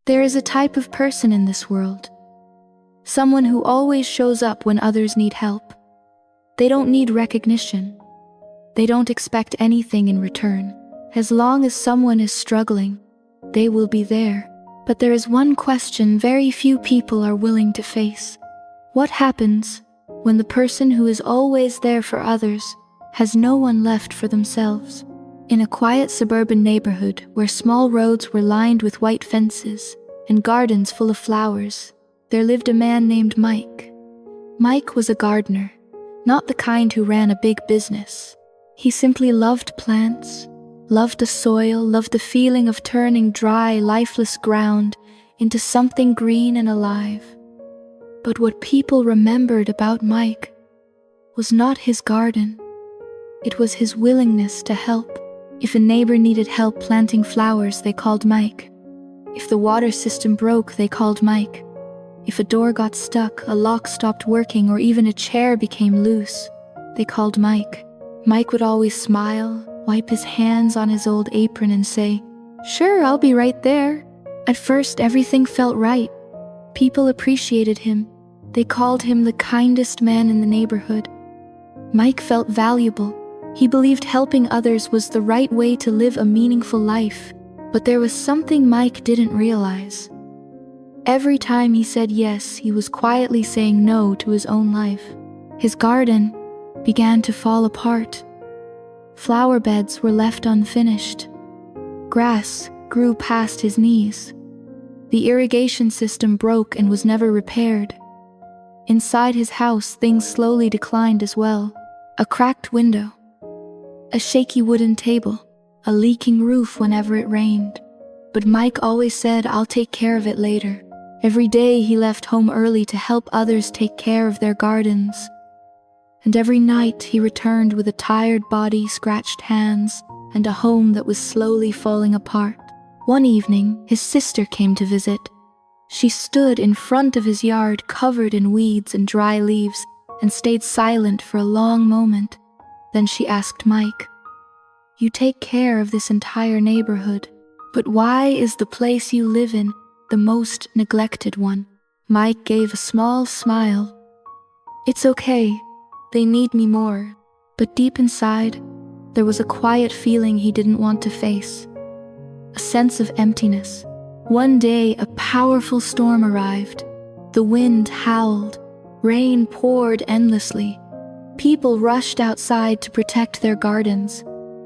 There is a type of person in this world. Someone who always shows up when others need help. They don't need recognition. They don't expect anything in return. As long as someone is struggling, they will be there. But there is one question very few people are willing to face. What happens when the person who is always there for others has no one left for themselves? In a quiet suburban neighborhood where small roads were lined with white fences and gardens full of flowers, there lived a man named Mike. Mike was a gardener, not the kind who ran a big business. He simply loved plants, loved the soil, loved the feeling of turning dry, lifeless ground into something green and alive. But what people remembered about Mike was not his garden. It was his willingness to help. If a neighbor needed help planting flowers, they called Mike. If the water system broke, they called Mike. If a door got stuck, a lock stopped working, or even a chair became loose, they called Mike. Mike would always smile, wipe his hands on his old apron and say, "Sure, I'll be right there." At first, everything felt right. People appreciated him. They called him the kindest man in the neighborhood. Mike felt valuable. He believed helping others was the right way to live a meaningful life. But there was something Mike didn't realize. Every time he said yes, he was quietly saying no to his own life. His garden began to fall apart. Flower beds were left unfinished. Grass grew past his knees. The irrigation system broke and was never repaired. Inside his house, things slowly declined as well. A cracked window, a shaky wooden table, a leaking roof whenever it rained. But Mike always said, "I'll take care of it later." Every day he left home early to help others take care of their gardens. And every night he returned with a tired body, scratched hands, and a home that was slowly falling apart. One evening, his sister came to visit. She stood in front of his yard covered in weeds and dry leaves and stayed silent for a long moment. Then she asked Mike, "You take care of this entire neighborhood, but why is the place you live in the most neglected one?" Mike gave a small smile. "It's okay. They need me more." But deep inside, there was a quiet feeling he didn't want to face. A sense of emptiness. One day, a powerful storm arrived. The wind howled. Rain poured endlessly. People rushed outside to protect their gardens.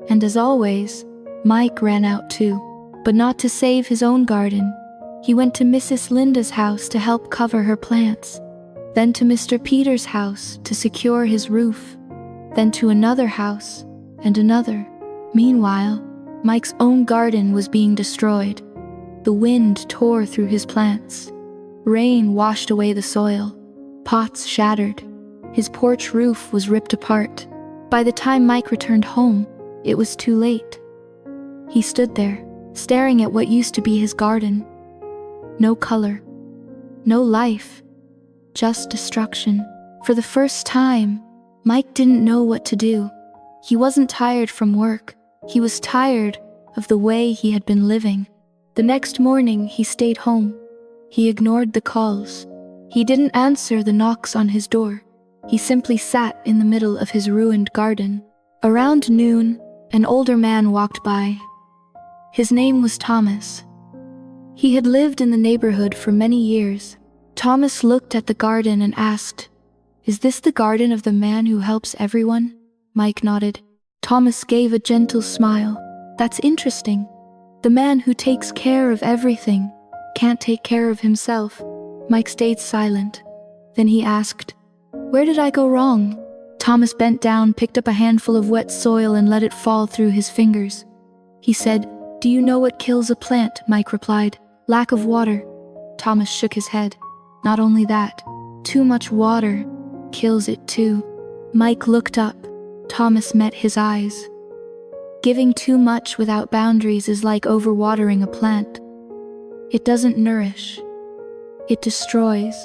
And as always, Mike ran out too. But not to save his own garden. He went to Mrs. Linda's house to help cover her plants. Then to Mr. Peter's house to secure his roof. Then to another house, and another. Meanwhile, Mike's own garden was being destroyed. The wind tore through his plants. Rain washed away the soil. Pots shattered. His porch roof was ripped apart. By the time Mike returned home, it was too late. He stood there, staring at what used to be his garden. No color, no life, just destruction. For the first time, Mike didn't know what to do. He wasn't tired from work. He was tired of the way he had been living. The next morning, he stayed home. He ignored the calls. He didn't answer the knocks on his door. He simply sat in the middle of his ruined garden. Around noon, an older man walked by. His name was Thomas. He had lived in the neighborhood for many years. Thomas looked at the garden and asked, "Is this the garden of the man who helps everyone?" Mike nodded. Thomas gave a gentle smile. "That's interesting. The man who takes care of everything can't take care of himself." Mike stayed silent. Then he asked, "Where did I go wrong?" Thomas bent down, picked up a handful of wet soil and let it fall through his fingers. He said, "Do you know what kills a plant?" Mike replied, "Lack of water." Thomas shook his head. "Not only that, too much water kills it too." Mike looked up. Thomas met his eyes. Giving too much without boundaries is like overwatering a plant. It doesn't nourish. It destroys.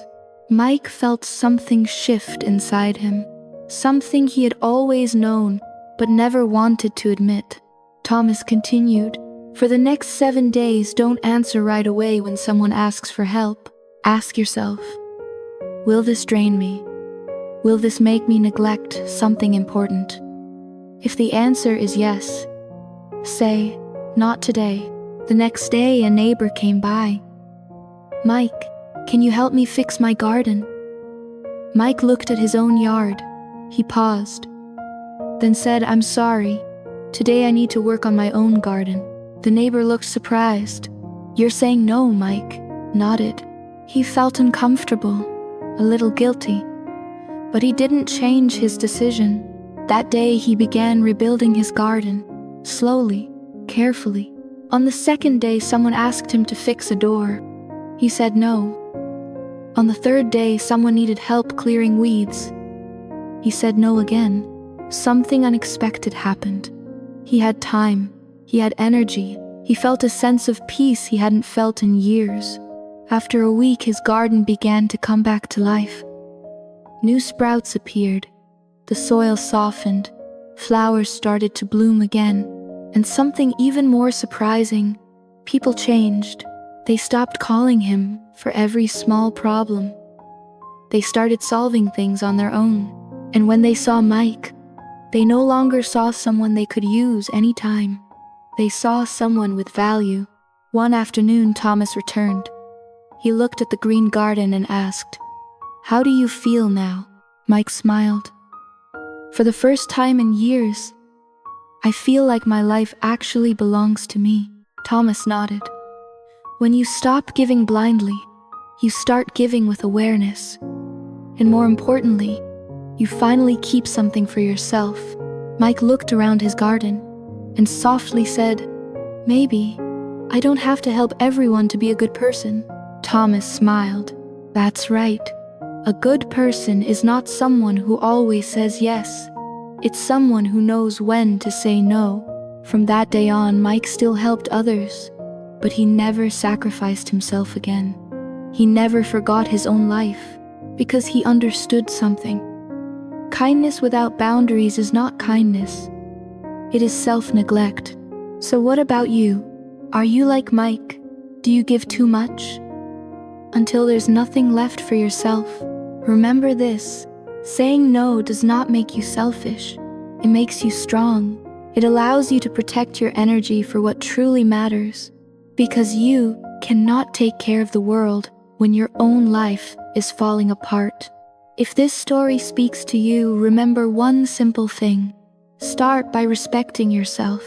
Mike felt something shift inside him. Something he had always known, but never wanted to admit. Thomas continued, For the next 7 days, don't answer right away when someone asks for help. Ask yourself, will this drain me? Will this make me neglect something important? If the answer is yes, say, not today. The next day, a neighbor came by. Mike, can you help me fix my garden? Mike looked at his own yard. He paused, then said, I'm sorry. Today I need to work on my own garden. The neighbor looked surprised. You're saying no, Mike nodded. He felt uncomfortable, a little guilty, but he didn't change his decision. That day he began rebuilding his garden, slowly, carefully. On the second day, someone asked him to fix a door. He said no. On the third day, someone needed help clearing weeds. He said no again. Something unexpected happened. He had time. He had energy. He felt a sense of peace he hadn't felt in years. After a week, his garden began to come back to life. New sprouts appeared. The soil softened. Flowers started to bloom again. And something even more surprising, people changed. They stopped calling him for every small problem. They started solving things on their own. And when they saw Mike, they no longer saw someone they could use anytime. They saw someone with value. One afternoon, Thomas returned. He looked at the green garden and asked, how do you feel now? Mike smiled. For the first time in years, I feel like my life actually belongs to me. Thomas nodded. When you stop giving blindly, you start giving with awareness. And more importantly, you finally keep something for yourself. Mike looked around his garden and softly said, maybe I don't have to help everyone to be a good person. Thomas smiled. That's right. A good person is not someone who always says yes. It's someone who knows when to say no. From that day on, Mike still helped others, but he never sacrificed himself again. He never forgot his own life, because he understood something. Kindness without boundaries is not kindness. It is self-neglect. So what about you? Are you like Mike? Do you give too much? Until there's nothing left for yourself. Remember this, saying no does not make you selfish. It makes you strong. It allows you to protect your energy for what truly matters. Because you cannot take care of the world when your own life is falling apart. If this story speaks to you, remember one simple thing. Start by respecting yourself.